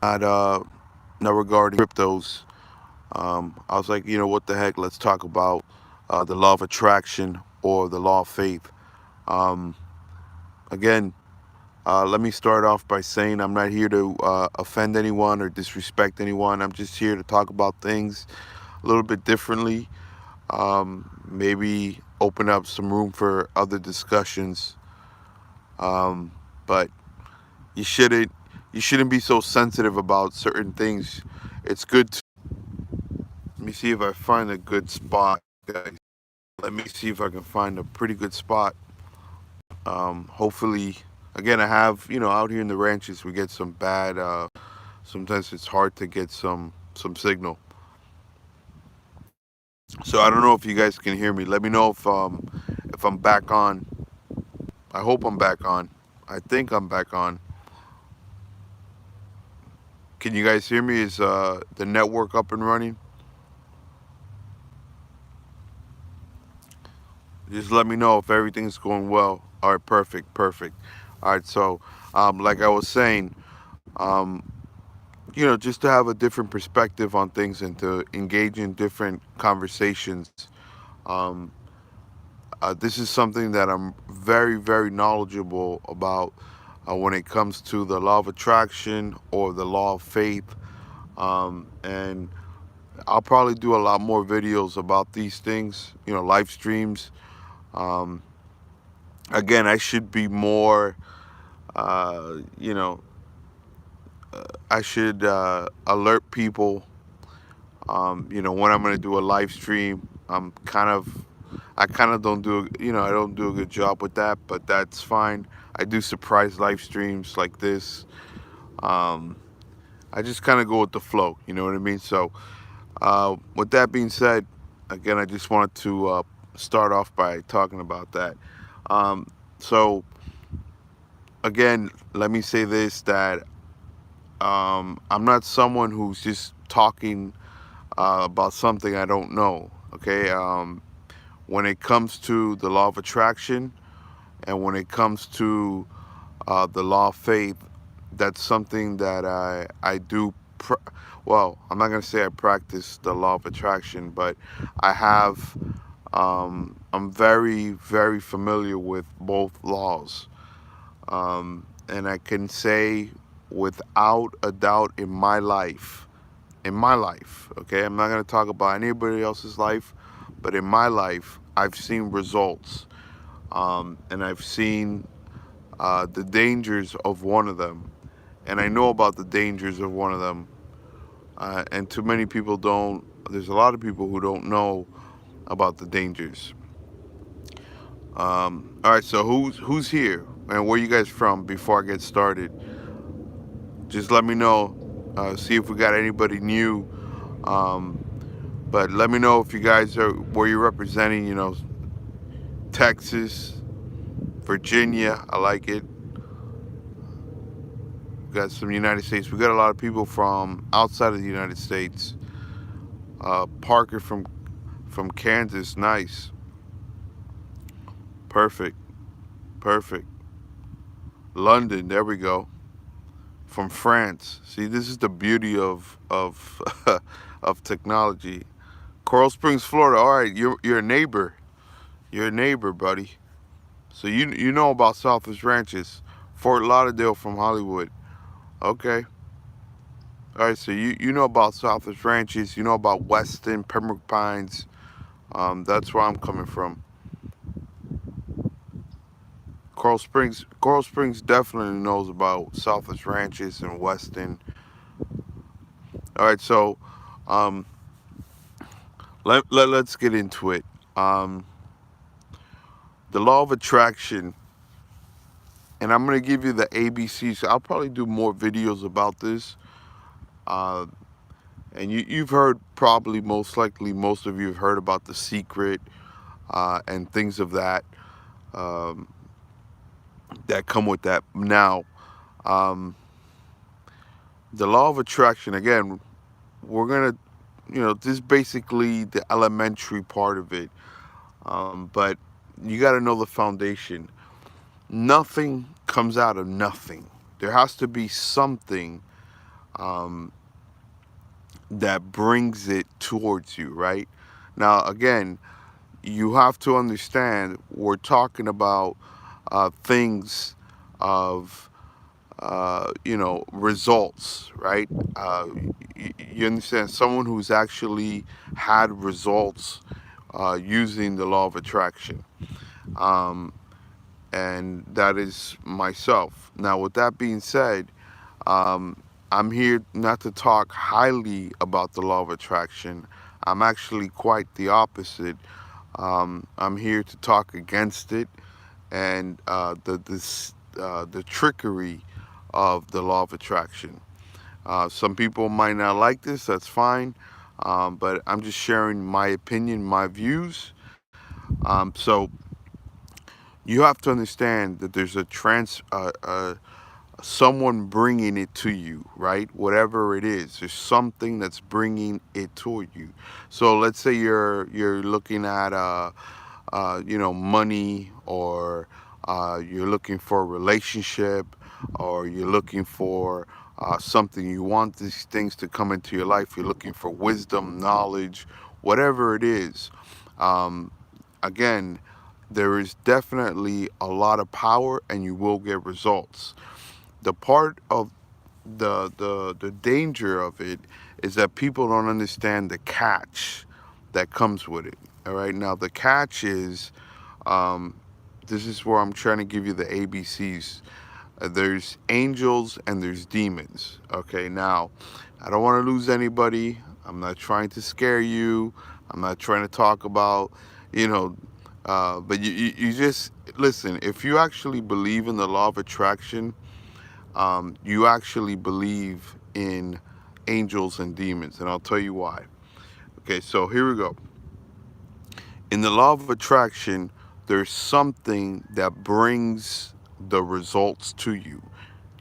not not regarding cryptos. I was like, what the heck? Let's talk about the law of attraction or the law of faith. Um, Again, let me start off by saying I'm not here to offend anyone or disrespect anyone. I'm just here to talk about things a little bit differently. Maybe open up some room for other discussions. But you shouldn't you shouldn't be so sensitive about certain things. It's good to let me see if I find a good spot, guys. Let me see if I can find a pretty good spot. Hopefully, again, I have out here in the ranches we get some bad. Sometimes it's hard to get some signal. So I don't know if you guys can hear me. Let me know if I'm back on. I hope I'm back on. I think I'm back on. Can you guys hear me? Is the network up and running? Just let me know if everything's going well. All right, perfect, perfect. All right, so like I was saying, um, just to have a different perspective on things and to engage in different conversations. Um, this is something that I'm very, very knowledgeable about when it comes to the law of attraction or the law of faith. And I'll probably do a lot more videos about these things, live streams. Um, Again, I should be more, uh, you know, I should alert people, when I'm going to do a live stream. I kind of don't do, I don't do a good job with that, but that's fine. I do surprise live streams like this. Um, I just kind of go with the flow, you know what I mean? So, with that being said, again, I just wanted to start off by talking about that. Um, so, again, let me say this that I'm not someone who's just talking about something I don't know. Okay, when it comes to the law of attraction and when it comes to the law of faith, that's something that I do. Well, I'm not gonna say I practice the law of attraction, but I have. I'm very, very familiar with both laws. And I can say without a doubt in my life, okay, I'm not going to talk about anybody else's life, but in my life, I've seen results. And I've seen the dangers of one of them. And I know about the dangers of one of them. And too many people don't, there's a lot of people who don't know about the dangers. All right, so who's here and where you guys from before I get started? Just let me know. See if we got anybody new. Um, but let me know if you guys are where you're representing. Texas, Virginia. I like it. We got some United States. We got a lot of people from outside of the United States. Parker from Kansas. Nice. Perfect. Perfect. London. There we go. From France. See, this is the beauty of of technology. Coral Springs, Florida. All right, you're a neighbor. You're a neighbor, buddy. So you know about Southwest Ranches, Fort Lauderdale from Hollywood. Okay. All right. So you know about Southwest Ranches. You know about Weston, Pembroke Pines. That's where I'm coming from. Coral Springs definitely knows about Southwest Ranches and Weston. All right. So um, let's get into it. Um, the law of attraction, and I'm gonna give you the ABCs. I'll probably do more videos about this. Uh, and you've heard probably most likely most of you have heard about The Secret and things of that um, that come with that. Now, um, the law of attraction again. We're gonna, this is basically the elementary part of it. But you got to know the foundation. Nothing comes out of nothing. There has to be something um, that brings it towards you, right? Now, again, you have to understand we're talking about things of results, right? You understand someone who's actually had results using the law of attraction, um, and that is myself. Now, with that being said, um, I'm here not to talk highly about the law of attraction. I'm actually quite the opposite. I'm here to talk against it and the trickery of the law of attraction. Some people might not like this. That's fine, but I'm just sharing my opinion, my views. So you have to understand that there's someone bringing it to you, right? Whatever it is, there's something that's bringing it to you. So let's say you're looking at money, or you're looking for a relationship, or you're looking for something. You want these things to come into your life. You're looking for wisdom, knowledge, whatever it is. Um, Again, there is definitely a lot of power, and you will get results. The part of the danger of it is that people don't understand the catch that comes with it. All right, now the catch is, um, this is where I'm trying to give you the ABCs. There's angels and there's demons. Okay, now I don't want to lose anybody. I'm not trying to scare you. I'm not trying to talk about, you know, but you just listen. If you actually believe in the law of attraction, you actually believe in angels and demons, and I'll tell you why. Okay, so here we go. In the law of attraction, there's something that brings the results to you.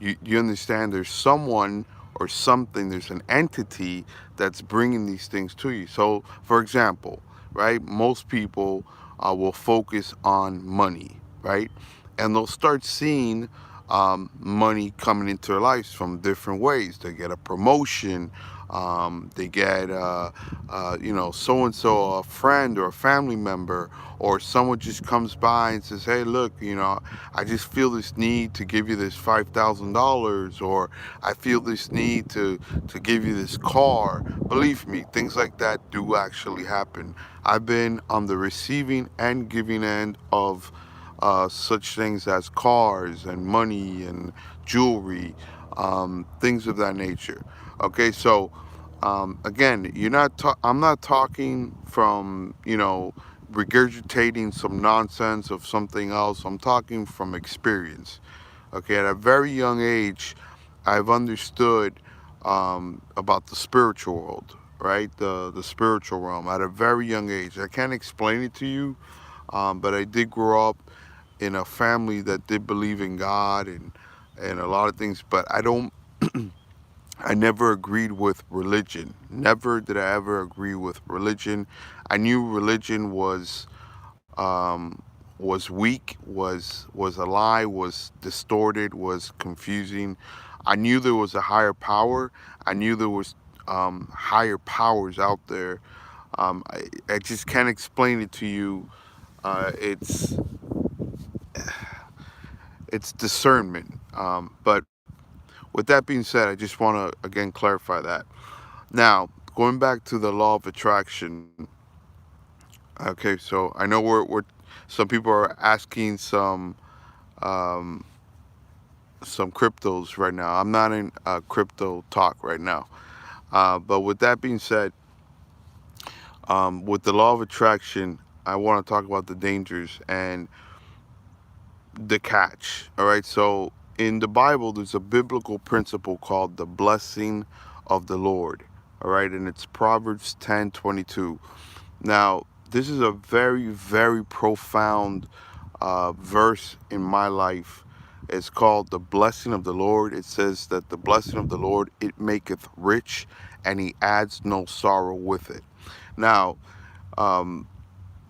You understand? There's someone or something, there's an entity that's bringing these things to you. So, for example, right, most people will focus on money, right? And they'll start seeing money coming into their lives from different ways. They get a promotion, they get, so and so, a friend or a family member, or someone just comes by and says, "Hey, look, I just feel this need to give you this $5,000, or I feel this need to give you this car." Believe me, things like that do actually happen. I've been on the receiving and giving end of such things as cars and money and jewelry, things of that nature. Okay, so again, I'm not talking from regurgitating some nonsense of something else. I'm talking from experience. Okay, at a very young age, I've understood about the spiritual world, right? The spiritual realm at a very young age. I can't explain it to you, but I did grow up in a family that did believe in God and a lot of things. But I never agreed with religion. Never did I ever agree with religion. I knew religion was weak, was a lie, was distorted, was confusing. I knew there was a higher power. I knew there was higher powers out there. I just can't explain it to you. It's discernment. But with that being said, I just want to again clarify that. Now, going back to the law of attraction. Okay, so I know we're some people are asking um, some cryptos right now. I'm not in crypto talk right now. But with that being said, with the law of attraction, I want to talk about the dangers and the catch. All right, so in the Bible, there's a biblical principle called the blessing of the Lord. All right, and it's Proverbs 10:22. Now, this is a very, very profound verse in my life. It's called the blessing of the Lord. It says that the blessing of the Lord, it maketh rich, and he adds no sorrow with it. Now, um,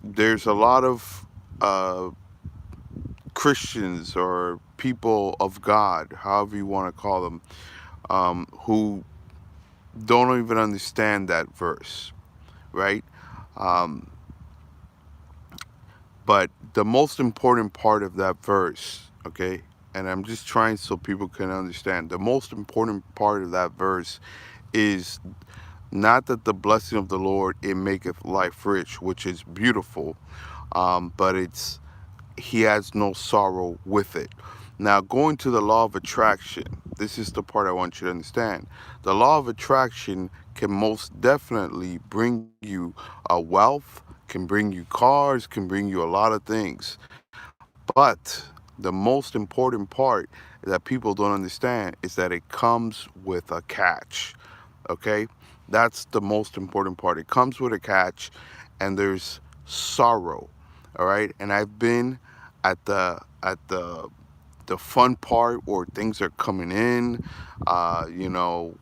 there's a lot of Christians or people of God, however you want to call them, who don't even understand that verse, right? Um, but the most important part of that verse, okay, and I'm just trying so people can understand, the most important part of that verse is not that the blessing of the Lord it maketh life rich, which is beautiful, but it's he has no sorrow with it. Now, going to the law of attraction, this is the part I want you to understand. The law of attraction can most definitely bring you wealth, can bring you cars, can bring you a lot of things. But the most important part that people don't understand is that it comes with a catch. Okay? That's the most important part. It comes with a catch, and there's sorrow. All right? And I've been at the fun part where things are coming in,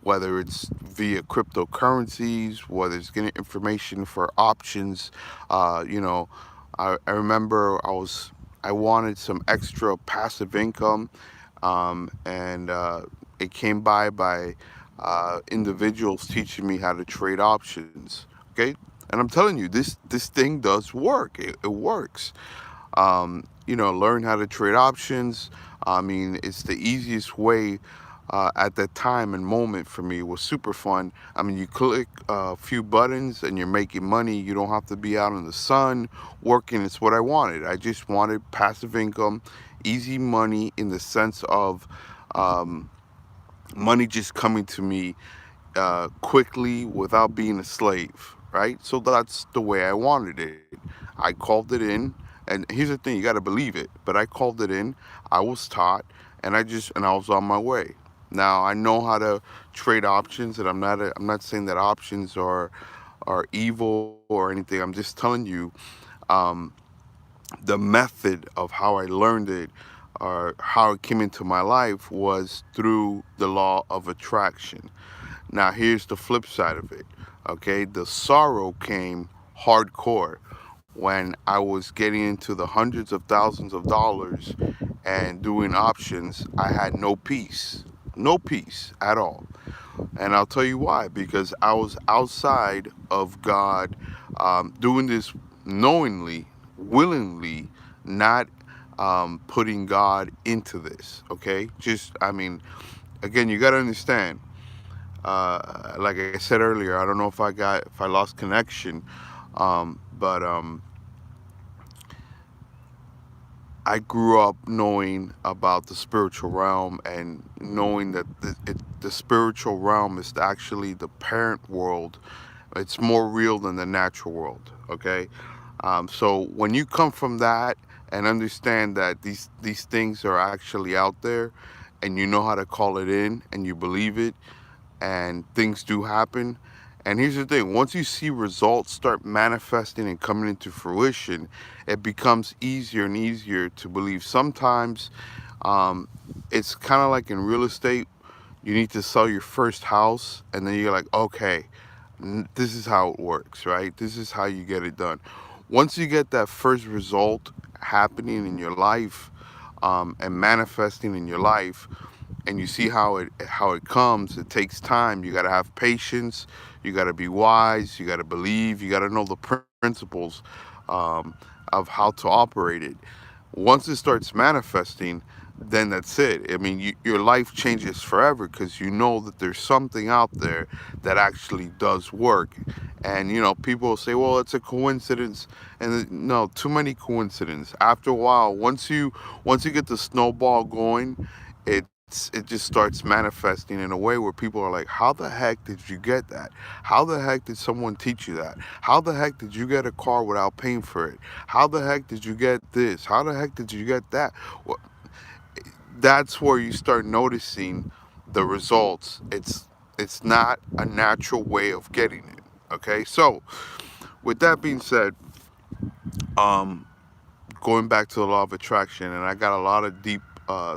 whether it's via cryptocurrencies, whether it's getting information for options. Uh, you know, I remember I wanted some extra passive income, and it came by individuals teaching me how to trade options. Okay, and I'm telling you, this thing does work. It works. Learn how to trade options. I mean, it's the easiest way at that time and moment for me. It was super fun. I mean, you click a few buttons and you're making money. You don't have to be out in the sun working. It's what I wanted. I just wanted passive income, easy money in the sense of um, money just coming to me quickly without being a slave, right? So that's the way I wanted it. I called it in, and here's the thing: you got to believe it. But I called it in. I was taught, and I was on my way. Now I know how to trade options, and I'm not saying that options are evil or anything. I'm just telling you um, the method of how I learned it or how it came into my life was through the law of attraction. Now, here's the flip side of it. Okay, the sorrow came hardcore when I was getting into the hundreds of thousands of dollars and doing options. I had no peace at all. And I'll tell you why, because I was outside of God, doing this knowingly, willingly, not putting God into this. Okay, I mean, again, you got to understand like I said earlier, I don't know if I lost connection, but I grew up knowing about the spiritual realm and knowing that the spiritual realm is actually the parent world. It's more real than the natural world. Okay, so when you come from that and understand that these things are actually out there, and you know how to call it in, and you believe it, and things do happen. And here's the thing, once you see results start manifesting and coming into fruition, it becomes easier and easier to believe. Sometimes um, it's kind of like in real estate, you need to sell your first house, and then you're like, okay, this is how it works, right? This is how you get it done. Once you get that first result happening in your life and manifesting in your life, and you see how it comes, it takes time. You got to have patience, you got to be wise, you got to believe, you got to know the principles um, of how to operate it. Once it starts manifesting, then that's it. I mean, your life changes forever because you know that there's something out there that actually does work. And people will say, well, it's a coincidence. And no, too many coincidences. After a while, once you get the snowball going, it just starts manifesting in a way where people are like, how the heck did you get that? How the heck did someone teach you that? How the heck did you get a car without paying for it? How the heck did you get this? How the heck did you get that? Well, that's where you start noticing the results. It's not a natural way of getting it. Okay, so with that being said, um, going back to the law of attraction, and I got a lot of deep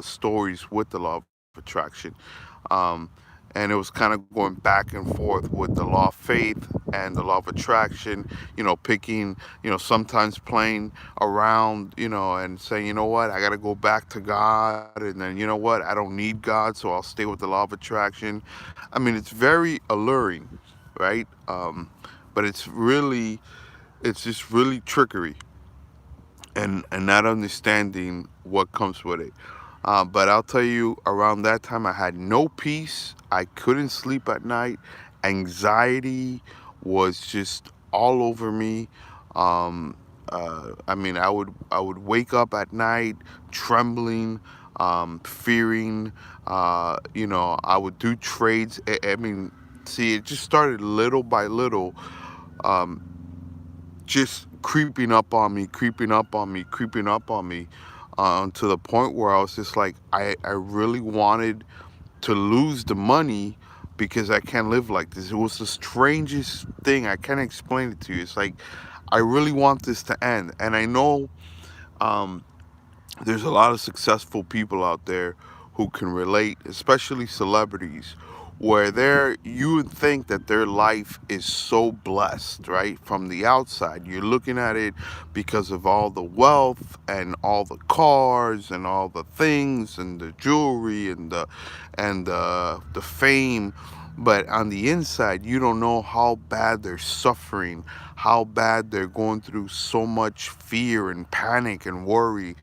stories with the law of attraction. Um, and it was kind of going back and forth with the law of faith and the law of attraction, picking, sometimes playing around, and saying, you know what, I got to go back to God, and then, you know what, I don't need God, so I'll stay with the law of attraction. I mean, it's very alluring, right? But it's just really trickery, and not understanding what comes with it. But I'll tell you, around that time, I had no peace. I couldn't sleep at night. Anxiety was just all over me. I mean, I would wake up at night trembling, fearing. I would do trades. I mean, see, it just started little by little, um, just creeping up on me, creeping up on me, creeping up on me, to the point where I was just like, I really wanted to lose the money because I can't live like this. It was the strangest thing. I can't explain it to you. It's like, I really want this to end. And I know, um, there's a lot of successful people out there who can relate, especially celebrities, where you would think that their life is so blessed, right? From the outside, you're looking at it because of all the wealth and all the cars and all the things and the jewelry and the fame. But on the inside, you don't know how bad they're suffering, how bad they're going through so much fear and panic and worry,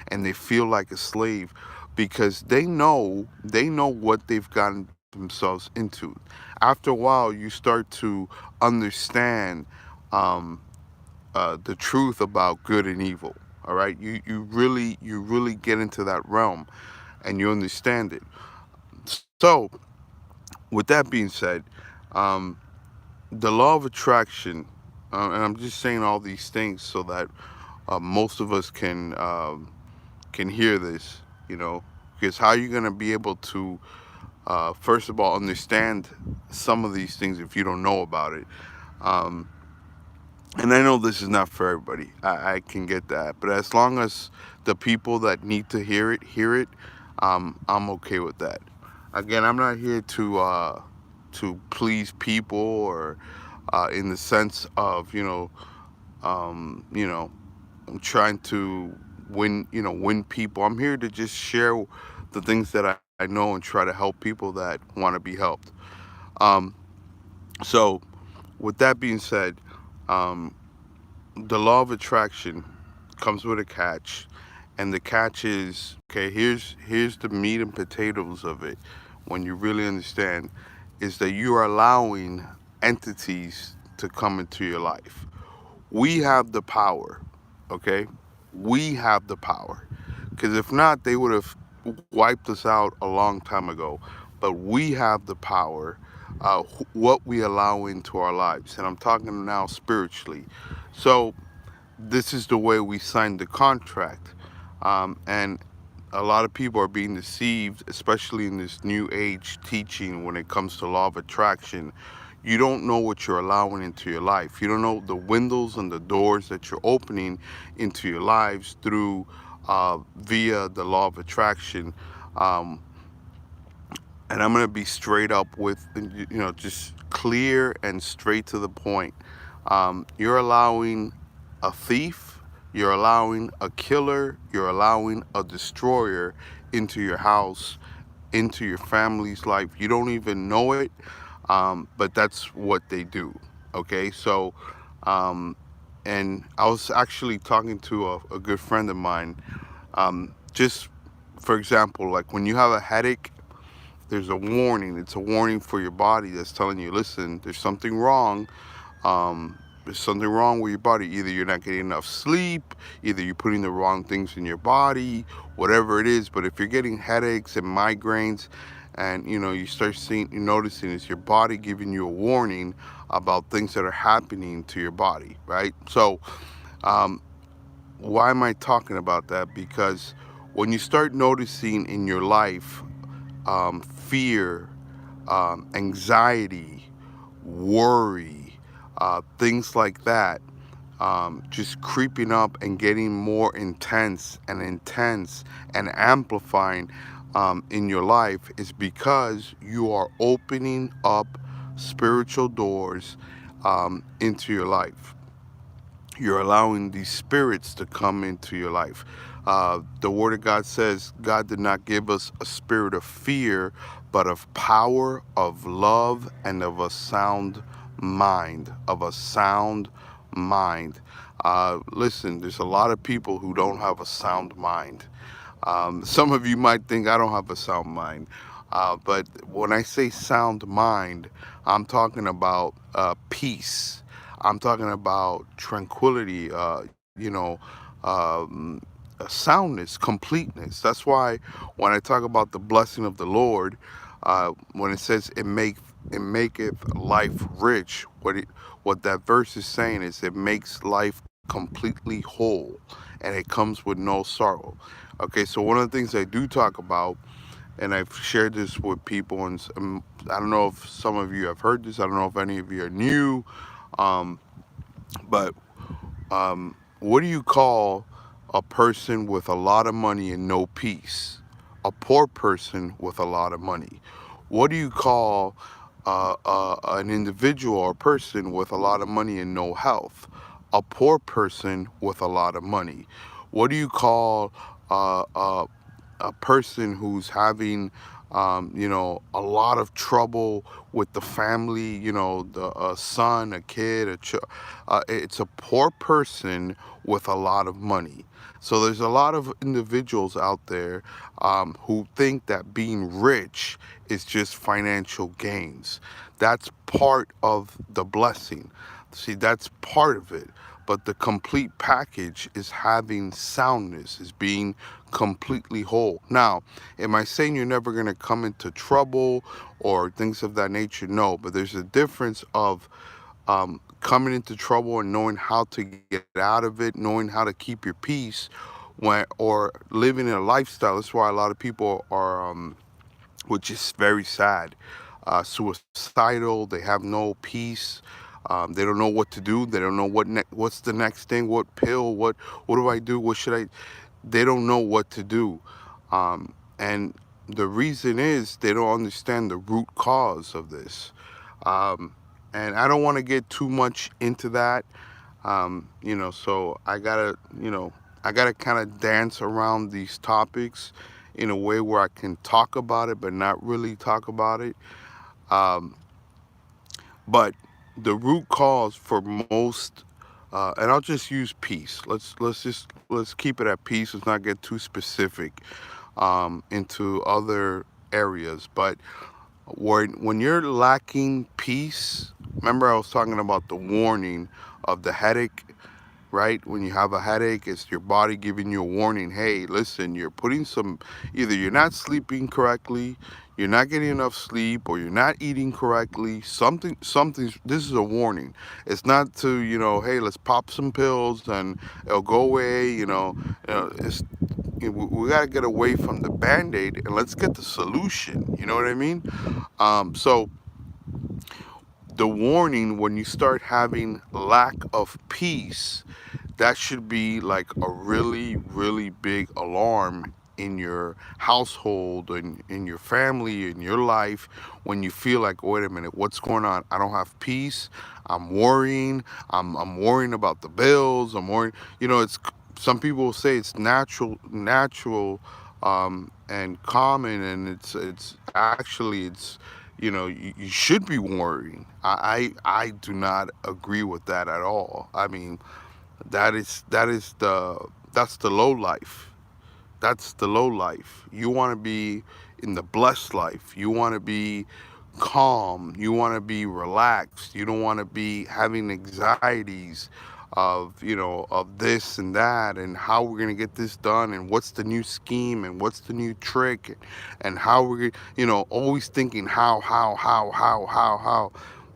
and they feel like a slave because they know what they've gotten themselves into. After a while, you start to understand, um, the truth about good and evil. All right, you really get into that realm, and you understand it. So, with that being said, um, the law of attraction, and I'm just saying all these things so that, most of us can hear this, because how are you going to be able to, first of all, understand some of these things if you don't know about it? Um, and I know this is not for everybody. I can get that, but as long as the people that need to hear it, I'm okay with that. Again, I'm not here to please people, or, in the sense of, um, you know, I'm trying to win people. I'm here to just share the things that I know and try to help people that want to be helped. Um, so, with that being said, um, the law of attraction comes with a catch, and the catch is, okay. Here's the meat and potatoes of it. When you really understand, is that you are allowing entities to come into your life. We have the power, okay? We have the power. Because if not, they would have wiped us out a long time ago. But we have the power, what we allow into our lives. And I'm talking now spiritually. So, this is the way we signed the contract. And a lot of people are being deceived, especially in this new age teaching when it comes to law of attraction. You don't know what you're allowing into your life. You don't know the windows and the doors that you're opening into your lives through, via the law of attraction. Um, and I'm gonna be straight up with, just clear and straight to the point. You're allowing a thief, you're allowing a killer, you're allowing a destroyer into your house, into your family's life. You don't even know it, but that's what they do. Okay, so, um, and I was actually talking to a good friend of mine. Just for example, like when you have a headache, there's a warning. It's a warning for your body that's telling you, listen, there's something wrong. There's something wrong with your body. Either you're not getting enough sleep, either you're putting the wrong things in your body, whatever it is. But if you're getting headaches and migraines, and you start you noticing, is your body giving you a warning about things that are happening to your body, right? So, um, why am I talking about that? Because when you start noticing in your life, fear, anxiety, worry, things like that, just creeping up and getting more intense and intense and amplifying. in your life is because you are opening up spiritual doors into your life. You're allowing these spirits to come into your life. The Word of God says God did not give us a spirit of fear, but of power, of love, and of a sound mind. Of a sound mind. Listen, there's a lot of people who don't have a sound mind. Some of you might think I don't have a sound mind. But when I say sound mind, I'm talking about peace. I'm talking about tranquility, um, soundness, completeness. That's why when I talk about the blessing of the Lord, when it says it maketh life rich, what that verse is saying is it makes life completely whole, and it comes with no sorrow. Okay, so one of the things I do talk about, and I've shared this with people, and I don't know if some of you have heard this. I don't know if any of you are new, um, but what do you call a person with a lot of money and no peace? A poor person with a lot of money. What do you call an individual or person with a lot of money and no health? A poor person with a lot of money. What do you call uh, uh, a person who's having a lot of trouble with the family, the son, a kid, it's a poor person with a lot of money. So there's a lot of individuals out there who think that being rich is just financial gains. That's part of the blessing. See, that's part of it. But the complete package is having soundness, is being completely whole. Now, am I saying you're never going to come into trouble or things of that nature? No, but there's a difference of coming into trouble and knowing how to get out of it, knowing how to keep your peace, or living in a lifestyle. That's why a lot of people are, which is very sad, suicidal. They have no peace. They don't know what to do. They don't know what's the next thing. What pill? What do I do? What should I? They don't know what to do, and the reason is they don't understand the root cause of this. Um, and I don't want to get too much into that. So I gotta kind of dance around these topics in a way where I can talk about it, but not really talk about it. Um, but the root cause for most, and I'll just use peace. Let's keep it at peace. Let's not get too specific into other areas. But when you're lacking peace, remember I was talking about the warning of the headache, right? When you have a headache, it's your body giving you a warning. Hey, listen, either you're not sleeping correctly, you're not getting enough sleep, or you're not eating correctly. This is a warning. It's not to, hey, let's pop some pills and it'll go away. We got to get away from the band-aid and let's get the solution. You know what I mean? So the warning, when you start having lack of peace, that should be like a really, really big alarm in your household and in your family, in your life, when you feel like, wait a minute, what's going on? I don't have peace. I'm worrying. I'm worrying about the bills. I'm worrying. It's some people will say it's natural, and common, and it's actually you should be worrying. I do not agree with that at all. I mean, that's the low life. That's the low life. You want to be in the blessed life. You want to be calm. You want to be relaxed. You don't want to be having anxieties of this and that, and how we're going to get this done, and what's the new scheme, and what's the new trick, and how we're, always thinking how.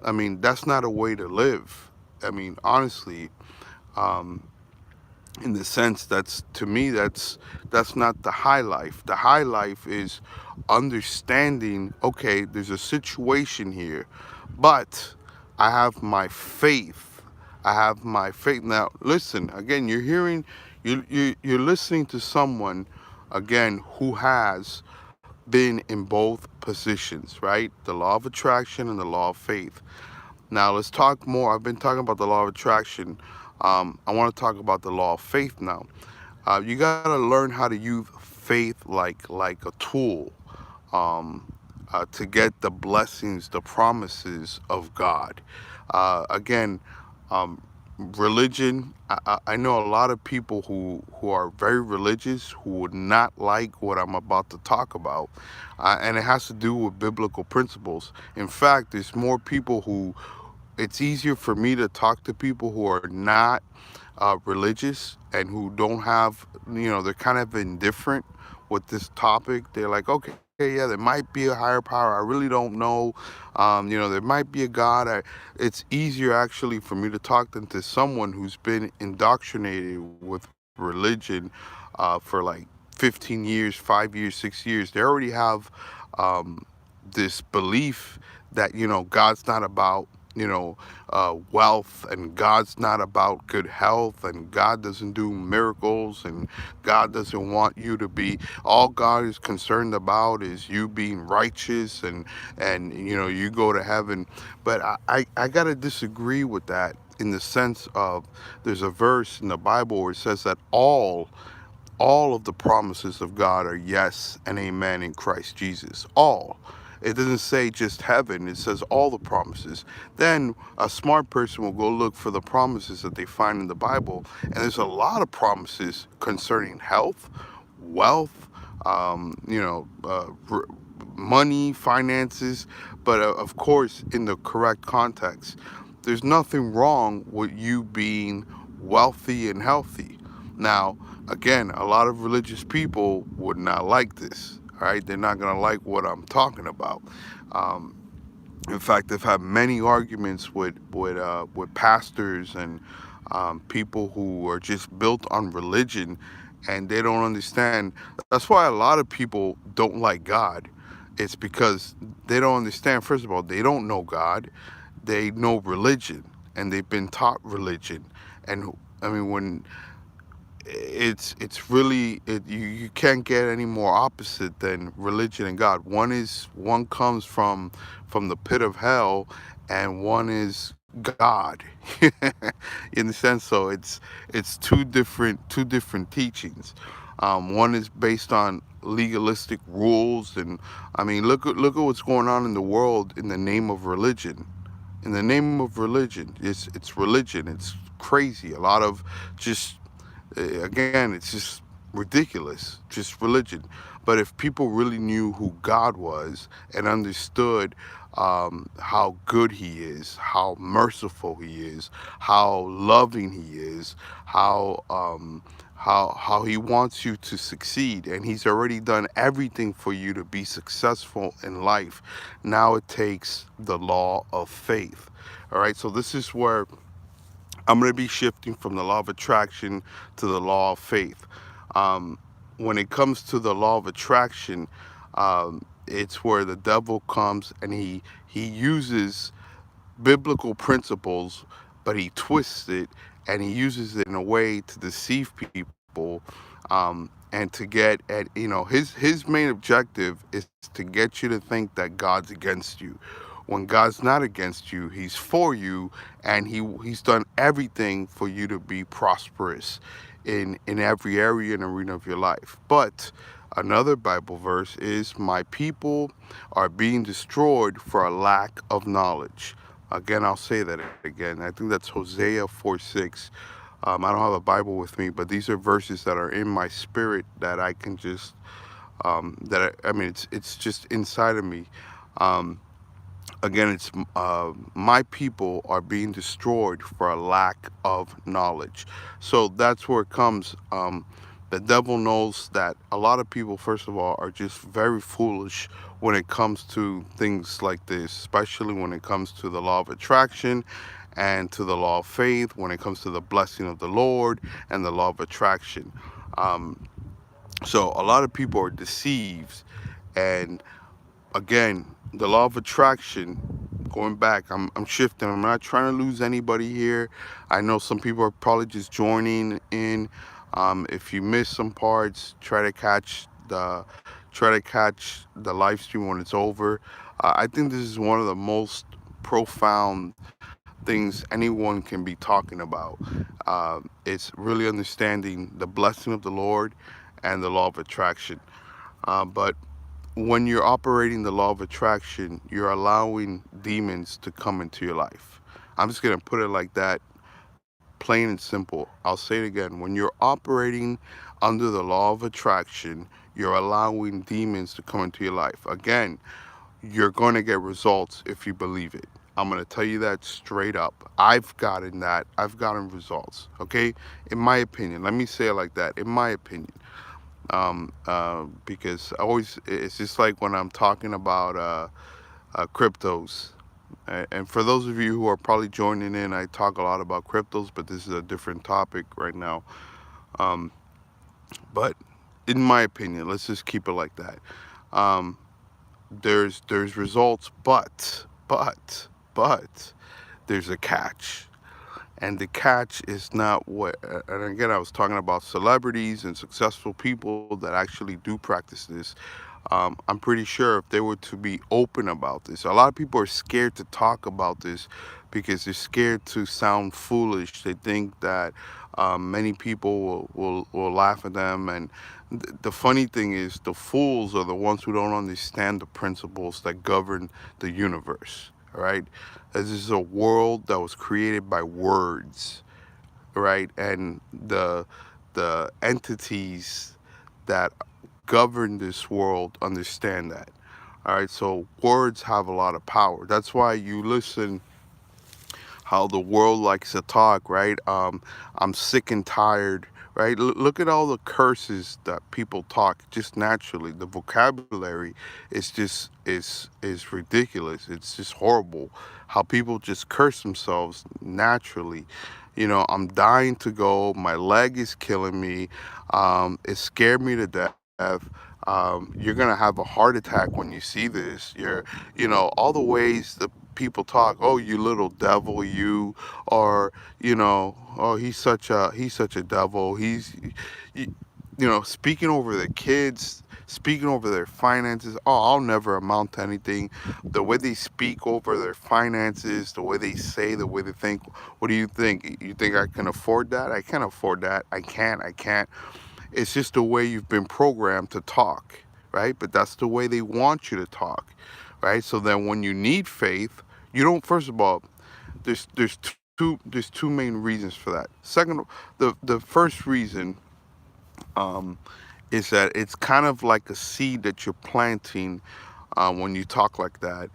I mean, that's not a way to live. I mean, honestly, um, in the sense, that's, to me, that's not the high life. The high life is understanding, okay, there's a situation here, but I have my faith. Now listen, again, you're listening to someone, again, who has been in both positions, right? The law of attraction and the law of faith. Now let's talk more. I've been talking about the law of attraction. I want to talk about the law of faith now. You got to learn how to use faith like a tool, to get the blessings, the promises of God. Again, um, religion. I know a lot of people who are very religious who would not like what I'm about to talk about, and it has to do with biblical principles. In fact, there's more people who it's easier for me to talk to people who are not religious and who don't have, they're kind of indifferent with this topic. They're like, okay, yeah, there might be a higher power. I really don't know. There might be a God. It's easier actually for me to talk than to someone who's been indoctrinated with religion for like 15 years, 5 years, 6 years. They already have um, this belief that God's not about wealth, and God's not about good health, and God doesn't do miracles, and God doesn't want you to be. All God is concerned about is you being righteous, and you go to heaven. But I gotta disagree with that in the sense of there's a verse in the Bible where it says that all of the promises of God are yes and amen in Christ Jesus. All. It doesn't say just heaven, it says all the promises. Then a smart person will go look for the promises that they find in the Bible. And there's a lot of promises concerning health, wealth, money, finances. But of course, in the correct context, there's nothing wrong with you being wealthy and healthy. Now, again, a lot of religious people would not like this. All right, they're not gonna like what I'm talking about. Um, in fact, I've had many arguments with pastors and people who are just built on religion, and they don't understand. That's why a lot of people don't like God. It's because they don't understand. First of all, they don't know God. They know religion, and they've been taught religion. And I mean, when it's really you can't get any more opposite than religion and God. One comes from the pit of hell, and one is God. In the sense, so it's two different teachings. One is based on legalistic rules, and I mean, look at what's going on in the world in the name of religion. In the name of religion, it's religion. It's crazy. A lot of just again, it's just ridiculous, just religion. But if people really knew who God was and understood how good He is, how merciful He is, how loving He is, how He wants you to succeed, and He's already done everything for you to be successful in life. Now it takes the law of faith. All right, so this is where I'm going to be shifting from the law of attraction to the law of faith. Um, when it comes to the law of attraction, it's where the devil comes and he uses biblical principles, but he twists it and he uses it in a way to deceive people, and to get at his main objective is to get you to think that God's against you. When God's not against you, He's for you, and He's done everything for you to be prosperous in every area and arena of your life. But another Bible verse is, "My people are being destroyed for a lack of knowledge." Again, I'll say that again. I think that's Hosea 4:6. I don't have a Bible with me, but these are verses that are in my spirit that I can just I mean, it's just inside of me. Um, Again, it's my people are being destroyed for a lack of knowledge. So that's where it comes. The devil knows that a lot of people, first of all, are just very foolish when it comes to things like this, especially when it comes to the law of attraction and to the law of faith, when it comes to the blessing of the Lord and the law of attraction. Um, so a lot of people are deceived, and again, the law of attraction, going back, I'm shifting. I'm not trying to lose anybody here. I know some people are probably just joining in. If you miss some parts, try to catch the live stream when it's over. I think this is one of the most profound things anyone can be talking about. It's really understanding the blessing of the Lord and the law of attraction. But when you're operating the law of attraction, you're allowing demons to come into your life. I'm just going to put it like that, plain and simple. I'll say it again. When you're operating under the law of attraction, you're allowing demons to come into your life. Again, you're going to get results if you believe it. I'm going to tell you that straight up. I've gotten that. I've gotten results. Okay? In my opinion. Let me say it like that. In my opinion. Because it's just like when I'm talking about cryptos. And for those of you who are probably joining in, I talk a lot about cryptos, but this is a different topic right now. Um, but in my opinion, let's just keep it like that. Um, there's results, but there's a catch. And the catch is not what, and again, I was talking about celebrities and successful people that actually do practice this. I'm pretty sure if they were to be open about this, a lot of people are scared to talk about this because they're scared to sound foolish. They think that many people will laugh at them. And the funny thing is, the fools are the ones who don't understand the principles that govern the universe. All right, this is a world that was created by words, right? And the entities that govern this world understand that. All right, so words have a lot of power. That's why you listen how the world likes to talk, right? I'm sick and tired, right? Look at all the curses that people talk just naturally. The vocabulary is ridiculous. It's just horrible how people just curse themselves naturally. I'm dying to go. My leg is killing me. It scared me to death. You're gonna have a heart attack when you see this. All the ways that people talk. Oh, you little devil, you, or oh, he's such a devil. You, speaking over their kids, speaking over their finances. Oh, I'll never amount to anything. The way they speak over their finances, the way they say, the way they think. What do you think? You think I can afford that? I can't afford that. I can't. I can't. It's just the way you've been programmed to talk, right? But that's the way they want you to talk, right? So then when you need faith, you don't. First of all, there's two main reasons for that. Second, the first reason um, is that it's kind of like a seed that you're planting when you talk like that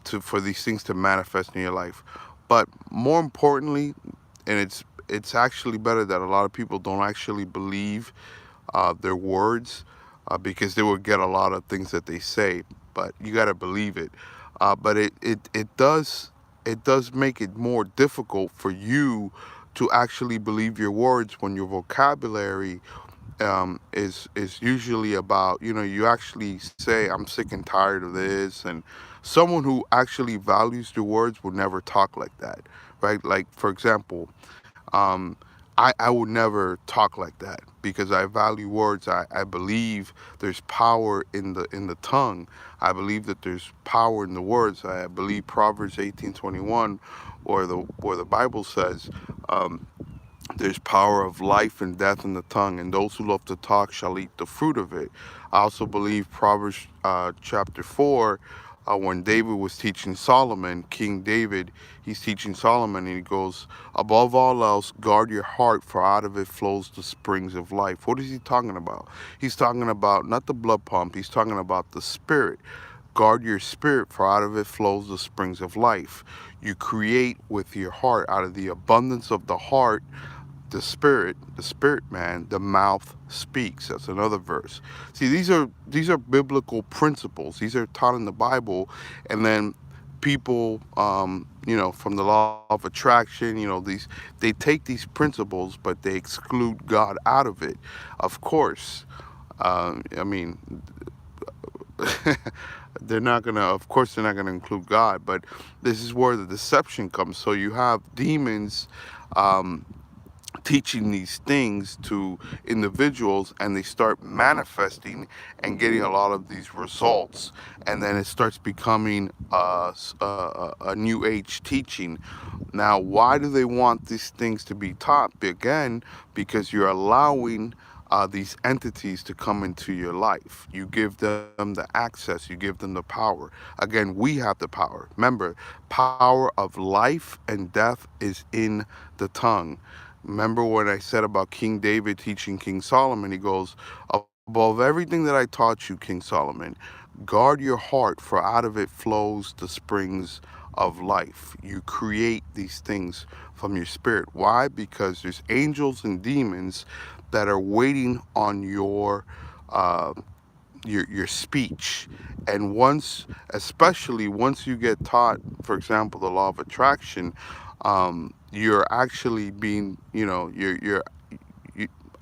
to for these things to manifest in your life. But more importantly, and it's actually better that a lot of people don't actually believe their words because they will get a lot of things that they say. But you got to believe it. But it does make it more difficult for you to actually believe your words when your vocabulary is usually about, you actually say, I'm sick and tired of this. And someone who actually values their words would never talk like that, right? Like, for example, um, I would never talk like that because I value words. I believe there's power in the tongue. I believe that there's power in the words. I believe Proverbs 18:21, where the Bible says, um, there's power of life and death in the tongue, and those who love to talk shall eat the fruit of it. I also believe Proverbs chapter 4, when David was teaching Solomon, King David, he's teaching Solomon, and he goes, above all else, guard your heart, for out of it flows the springs of life. What is he talking about? He's talking about not the blood pump, he's talking about the spirit. Guard your spirit, for out of it flows the springs of life. You create with your heart. Out of the abundance of the heart, the spirit man, the mouth speaks. That's another verse. See, these are biblical principles. These are taught in the Bible. And then people, from the law of attraction, they take these principles, but they exclude God out of it. Of course, I mean, they're not gonna include God, but this is where the deception comes. So you have demons, um, teaching these things to individuals, and they start manifesting and getting a lot of these results, and then it starts becoming a new age teaching. Now, why do they want these things to be taught? Again, because you're allowing these entities to come into your life. You give them the access, you give them the power. Again, we have the power. Remember, power of life and death is in the tongue. Remember when I said about King David teaching King Solomon, he goes, above everything that I taught you, King Solomon, guard your heart, for out of it flows the springs of life. You create these things from your spirit. Why? Because there's angels and demons that are waiting on uh, your speech. And especially once you get taught, for example, the law of attraction, you're actually being, you,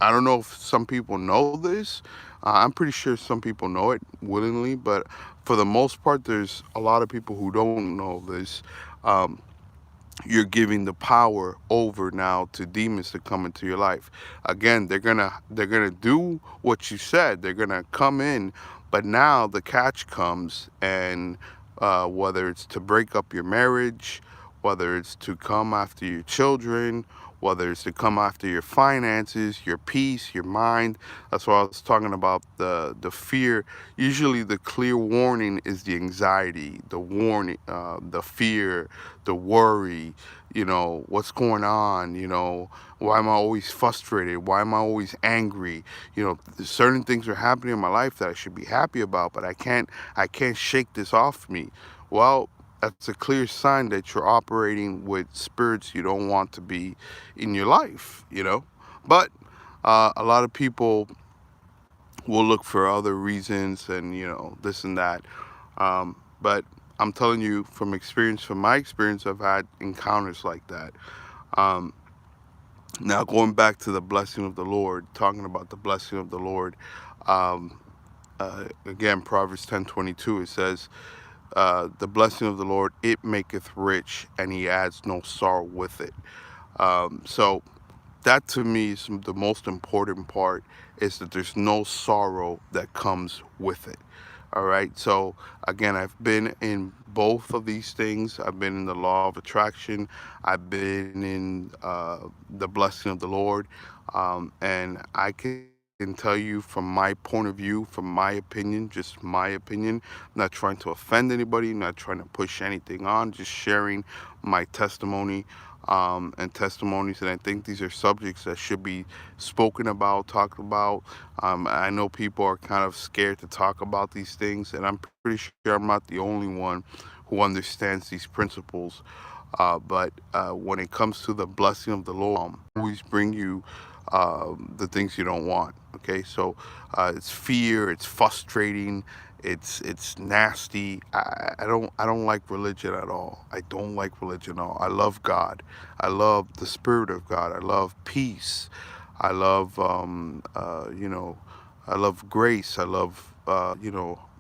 I don't know if some people know this. I'm pretty sure some people know it willingly, but for the most part, there's a lot of people who don't know this. Um, you're giving the power over now to demons to come into your life. Again, they're gonna do what you said. They're gonna come in, but now the catch comes, and whether it's to break up your marriage, whether it's to come after your children, whether it's to come after your finances, your peace, your mind. That's why I was talking about the fear. Usually, the clear warning is the anxiety, the warning, the fear, the worry. What's going on? Why am I always frustrated? Why am I always angry? Certain things are happening in my life that I should be happy about, but I can't shake this off me. Well, that's a clear sign that you're operating with spirits you don't want to be in your life. But a lot of people will look for other reasons, and this and that. But I'm telling you from experience, from my experience, I've had encounters like that. um, Now, going back to the blessing of the Lord, talking about the blessing of the Lord, um, again, Proverbs 10:22, it says, the blessing of the Lord, it maketh rich, and he adds no sorrow with it. So that to me is the most important part, is that there's no sorrow that comes with it. All right. So again, I've been in both of these things. I've been in the law of attraction. I've been in the blessing of the Lord. And I can tell you from my point of view, from my opinion, just my opinion, not trying to offend anybody, not trying to push anything on, just sharing my testimony and testimonies. And I think these are subjects that should be spoken about, talked about. I know people are kind of scared to talk about these things, and I'm pretty sure I'm not the only one who understands these principles. But when it comes to the blessing of the Lord, always bring you the things you don't want. Okay, so it's fear, it's frustrating, it's nasty. I don't like religion at all. I don't like religion at all. I love God. I love the Spirit of God. I love peace. I love I love grace. I love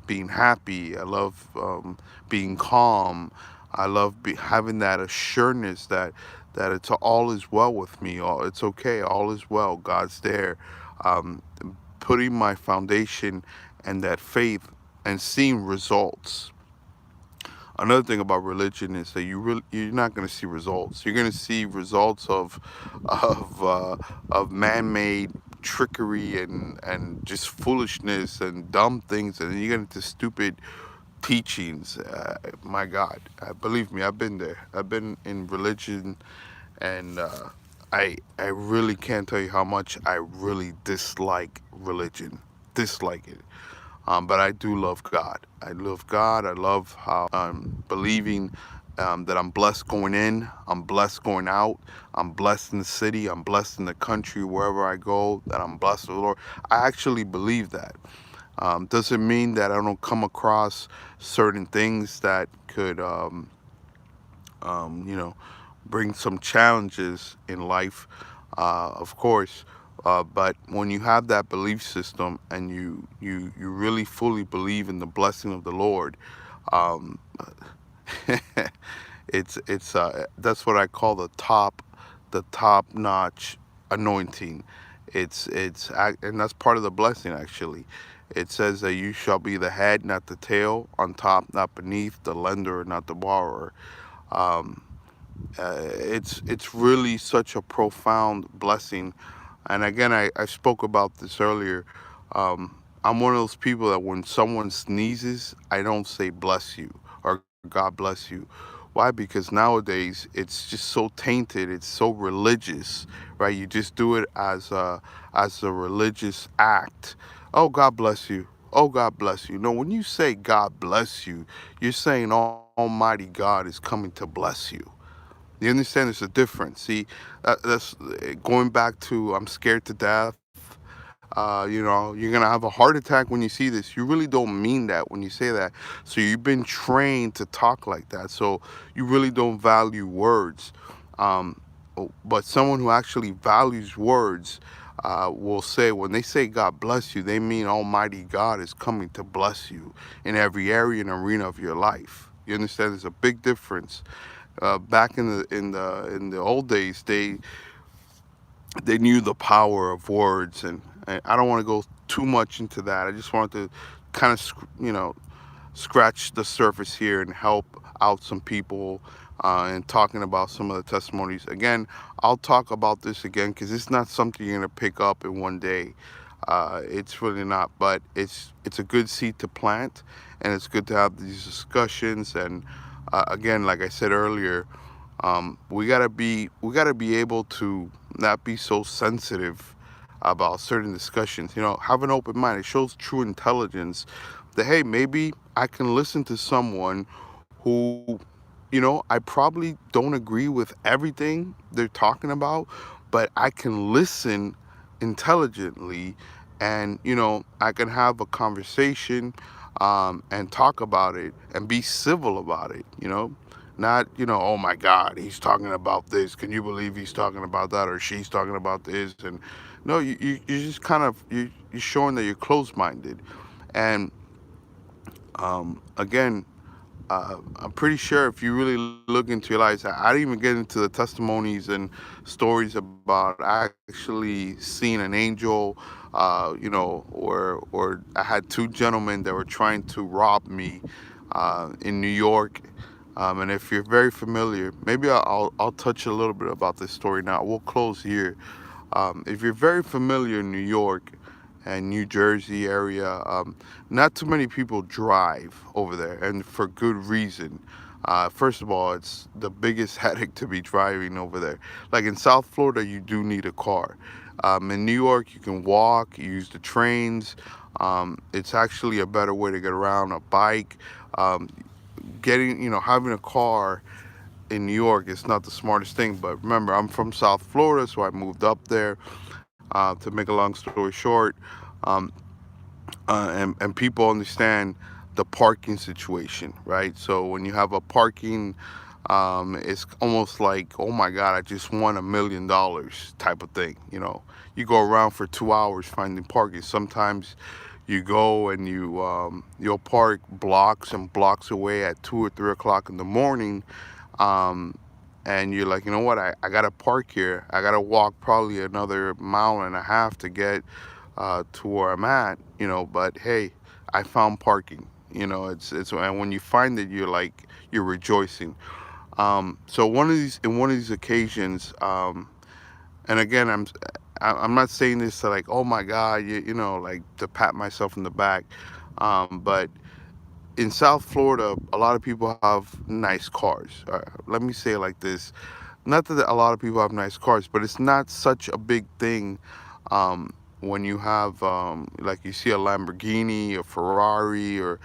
being happy. I love being calm. I love having that assurance that it's all is well with me. It's okay. All is well. God's there. Um, Putting my foundation and that faith and seeing results. Another thing about religion is that you're not going to see results. You're going to see results of man-made trickery and just foolishness and dumb things, and then you get into stupid teachings. My God, believe me, I've been there. I've been in religion, and I really can't tell you how much I really dislike religion. Dislike it. But I do love God. I love God. I love how I'm believing that I'm blessed going in, I'm blessed going out, I'm blessed in the city, I'm blessed in the country, wherever I go, that I'm blessed with the Lord. I actually believe that. Doesn't mean that I don't come across certain things that could, you know, bring some challenges in life, of course. But when you have that belief system and you really fully believe in the blessing of the Lord, um, it's that's what I call the top notch anointing. And that's part of the blessing actually. It says that you shall be the head, not the tail, on top, not beneath, the lender, not the borrower. Um, it's really such a profound blessing. And again, I spoke about this earlier. I'm one of those people that when someone sneezes, I don't say bless you or God bless you. Why? Because nowadays it's just so tainted. It's so religious, right? You just do it as a religious act. Oh, God bless you. Oh, God bless you. No, when you say God bless you, you're saying Almighty God is coming to bless you. You understand there's a difference. See, that's going back to I'm scared to death. You're gonna have a heart attack when you see this. You really don't mean that when you say that. So you've been trained to talk like that. So you really don't value words. Um, but someone who actually values words will say when they say God bless you, they mean Almighty God is coming to bless you in every area and arena of your life. You understand? There's a big difference. Back in the old days, they knew the power of words, and I don't want to go too much into that. I just wanted to kind of scratch the surface here and help out some people and talking about some of the testimonies. Again, I'll talk about this again because it's not something you're gonna pick up in one day. It's really not, but it's a good seed to plant, and it's good to have these discussions. And again, like I said earlier, we gotta be able to not be so sensitive about certain discussions. Have an open mind. It shows true intelligence that hey, maybe I can listen to someone who, I probably don't agree with everything they're talking about, but I can listen intelligently, and I can have a conversation and talk about it and be civil about it. Not, oh my God, he's talking about this. Can you believe he's talking about that, or she's talking about this? And no, you just kind of you're showing that you're closed-minded. And again, I'm pretty sure if you really look into your lives, I didn't even get into the testimonies and stories about actually seeing an angel, or I had two gentlemen that were trying to rob me in New York. And if you're very familiar, maybe I'll touch a little bit about this story now. We'll close here. If you're very familiar in New York and New Jersey area, not too many people drive over there, and for good reason. First of all, it's the biggest headache to be driving over there. Like in South Florida, you do need a car. In New York, you can walk, you use the trains. It's actually a better way to get around. A bike, um, having a car in New York is not the smartest thing. But remember, I'm from South Florida, so I moved up there. To make a long story short, um, and people understand the parking situation, right? So when you have a parking, it's almost like, oh my God, I just won $1 million type of thing. You go around for 2 hours finding parking. Sometimes you go and you'll park blocks and blocks away at 2 or 3 o'clock in the morning. Um, and you're like, you know what, I gotta park here. I gotta walk probably another mile and a half to get to where I'm at, but hey, I found parking. It's and when you find it, you're rejoicing. So one of these occasions, and again, I'm not saying this to like, oh my God, like to pat myself in the back, but in South Florida, a lot of people have nice cars. Let me say it like this: not that a lot of people have nice cars, but it's not such a big thing when you have like you see a Lamborghini, a Ferrari, or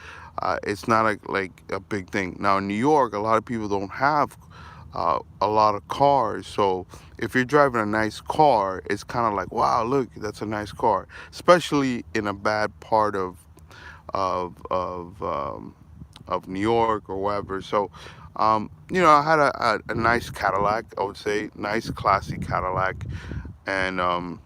it's not like a big thing. Now in New York, a lot of people don't have a lot of cars, so if you're driving a nice car, it's kind of like, wow, look, that's a nice car, especially in a bad part of of um, of New York or wherever. So, I had a nice Cadillac, I would say, nice classy Cadillac, and um,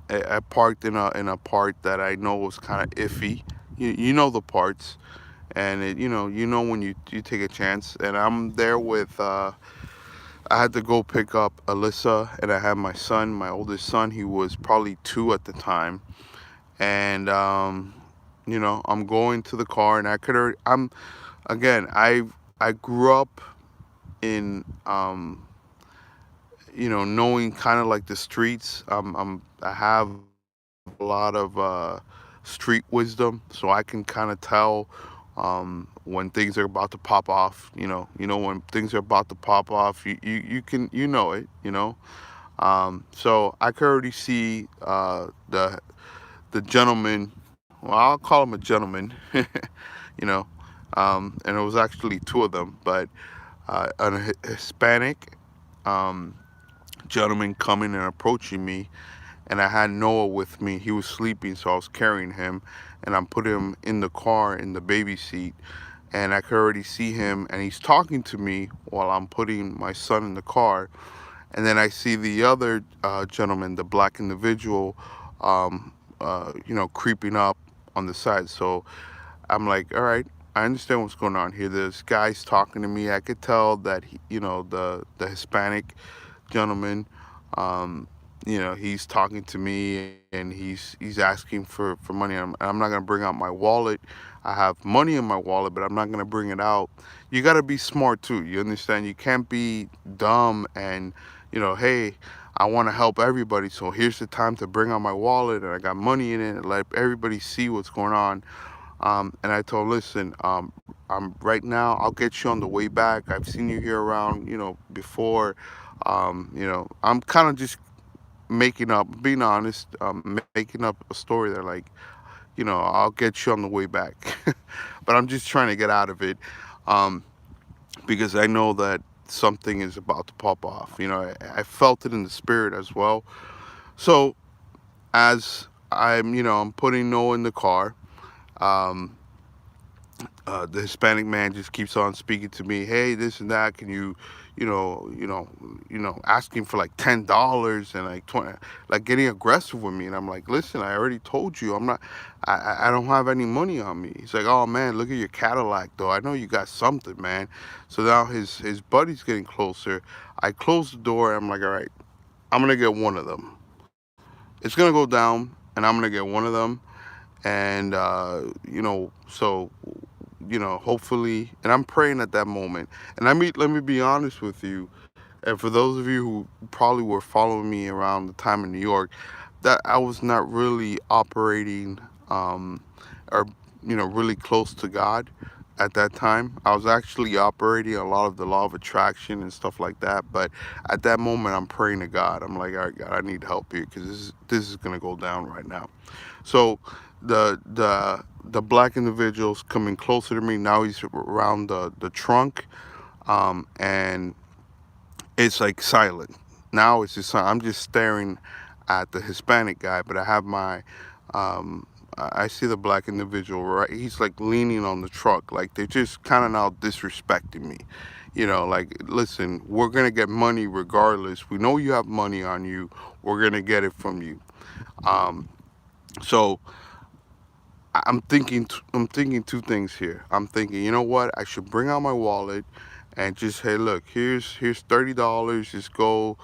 I parked in a part that I know was kind of iffy. You know the parts, and when you take a chance. And I'm there with I had to go pick up Alyssa, and I had my son, my oldest son. He was probably 2 at the time, and I'm going to the car, and I could already. I'm again. I grew up in knowing kind of like the streets. I have a lot of street wisdom, so I can kind of tell when things are about to pop off. When things are about to pop off, you can know it. So I could already see the gentleman. Well, I'll call him a gentleman. you know, and it was actually 2 of them, but a Hispanic um, gentleman coming and approaching me, and I had Noah with me. He was sleeping, so I was carrying him, and I'm putting him in the car in the baby seat, and I could already see him, and he's talking to me while I'm putting my son in the car, and then I see the other gentleman, the black individual, creeping up on the side. So I'm like, all right, I understand what's going on here. This guy's talking to me. I could tell that the Hispanic gentleman, he's talking to me, and he's asking for money. I'm not gonna bring out my wallet. I have money in my wallet, but I'm not gonna bring it out. You gotta be smart too. You understand? You can't be dumb and hey, I want to help everybody, so here's the time to bring out my wallet, and I got money in it, and let everybody see what's going on. And I told him, listen, I'm right now. I'll get you on the way back. I've seen you here around, before. I'm kind of just making up, being honest, making up a story that like, I'll get you on the way back. But I'm just trying to get out of it, um, because I know that something is about to pop off. I felt it in the spirit as well. So as I'm putting Noah in the car. Um, the Hispanic man just keeps on speaking to me. Hey, this and that. Can you, asking for like $10 and like 20, like getting aggressive with me. And I'm like, listen, I already told you, I'm not. I don't have any money on me. He's like, oh man, look at your Cadillac though. I know you got something, man. So now his buddy's getting closer. I close the door. I'm like, all right, I'm gonna get one of them. It's gonna go down, and I'm gonna get one of them. And so hopefully, and I'm praying at that moment. And let me be honest with you, and for those of you who probably were following me around the time in New York, that I was not really operating or really close to God at that time. I was actually operating a lot of the law of attraction and stuff like that, but at that moment I'm praying to God. I'm like, all right, God, I need help here, because this is gonna go down right now. So the black individual's coming closer to me. Now he's around the trunk, and it's like silent. Now it's just I'm just staring at the Hispanic guy, but I have my I see the black individual, right? He's like leaning on the truck, like they're just kind of now disrespecting me. Like, listen, we're gonna get money regardless. We know you have money on you. We're gonna get it from you. Um, so I'm thinking 2 things here. I'm thinking, you know what? I should bring out my wallet and just, hey, look, here's $30. Just go,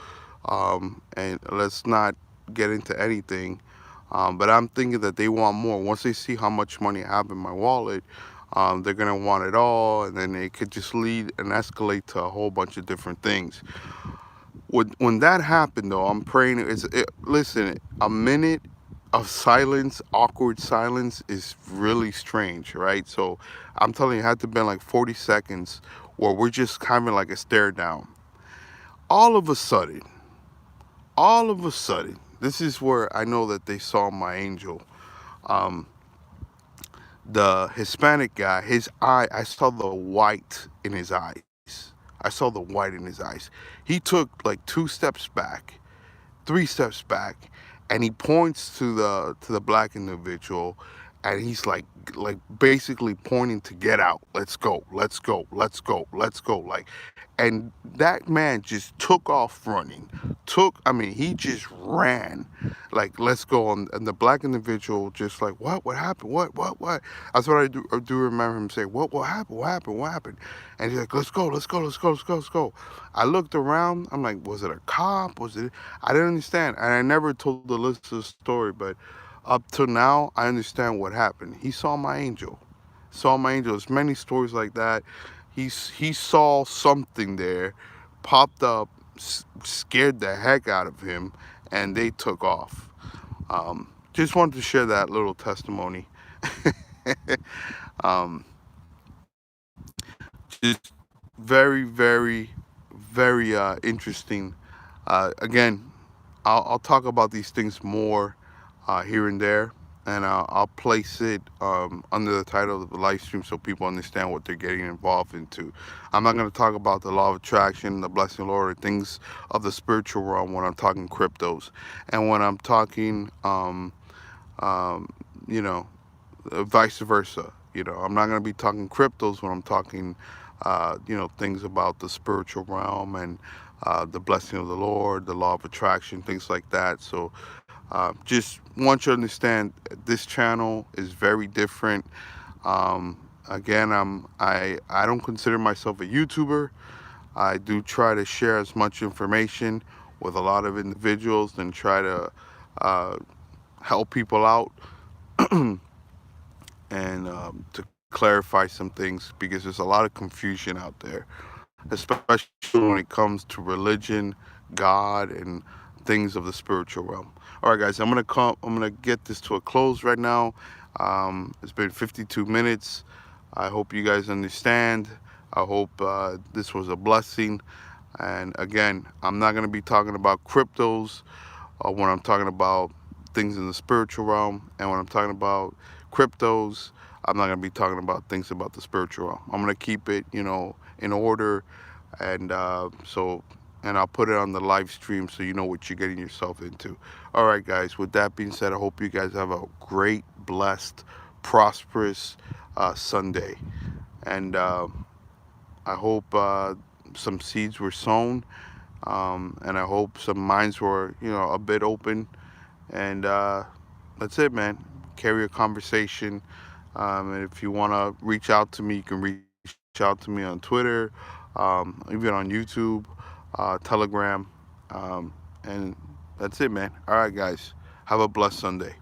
and let's not get into anything. But I'm thinking that they want more. Once they see how much money I have in my wallet, they're gonna want it all, and then it could just lead and escalate to a whole bunch of different things. When that happened, though, I'm praying. Listen, a minute of silence, awkward silence, is really strange, right? So I'm telling you, it had to be like 40 seconds where we're just having like a stare down. All of a sudden, this is where I know that they saw my angel. Um, the Hispanic guy, his eye, I saw the white in his eyes. I saw the white in his eyes. He took like 2 steps back, 3 steps back, and he points to the black individual, and he's like basically pointing to get out, let's go, let's go, let's go, let's go, like, and that man just took off running, I mean, he just ran, like, let's go. And the black individual just like, what happened, what, that's what I do remember him say, what happened, what happened, and he's like, let's go, let's go, let's go, let's go, let's go. I looked around, I'm like, was it a cop, was it, I didn't understand, and I never told the listener story, but up till now, I understand what happened. He saw my angel. Saw my angel. There's many stories like that. He saw something there, popped up, scared the heck out of him, and they took off. Just wanted to share that little testimony. um, just very, very, very interesting. Again, I'll talk about these things more here and there, and I'll place it under the title of the live stream so people understand what they're getting involved into. I'm not going to talk about the law of attraction, the blessing of the Lord, or things of the spiritual realm when I'm talking cryptos, and when I'm talking, um, you know, vice versa. I'm not going to be talking cryptos when I'm talking, things about the spiritual realm and the blessing of the Lord, the law of attraction, things like that. So just want you to understand this channel is very different. Again, I don't consider myself a YouTuber. I do try to share as much information with a lot of individuals and try to uh, help people out and to clarify some things because there's a lot of confusion out there, especially when it comes to religion, God, and things of the spiritual realm. All right, guys, I'm gonna get this to a close right now. It's been 52 minutes. I hope you guys understand. I hope this was a blessing. And again, I'm not gonna be talking about cryptos when I'm talking about things in the spiritual realm, and when I'm talking about cryptos, I'm not gonna be talking about things about the spiritual realm. I'm gonna keep it, in order, and and I'll put it on the live stream so you know what you're getting yourself into. All right, guys. With that being said, I hope you guys have a great, blessed, prosperous Sunday, and I hope some seeds were sown, and I hope some minds were, a bit open. And that's it, man. Carry a conversation. And if you want to reach out to me, you can reach out to me on Twitter, even on YouTube, Telegram. And that's it, man. All right, guys. Have a blessed Sunday.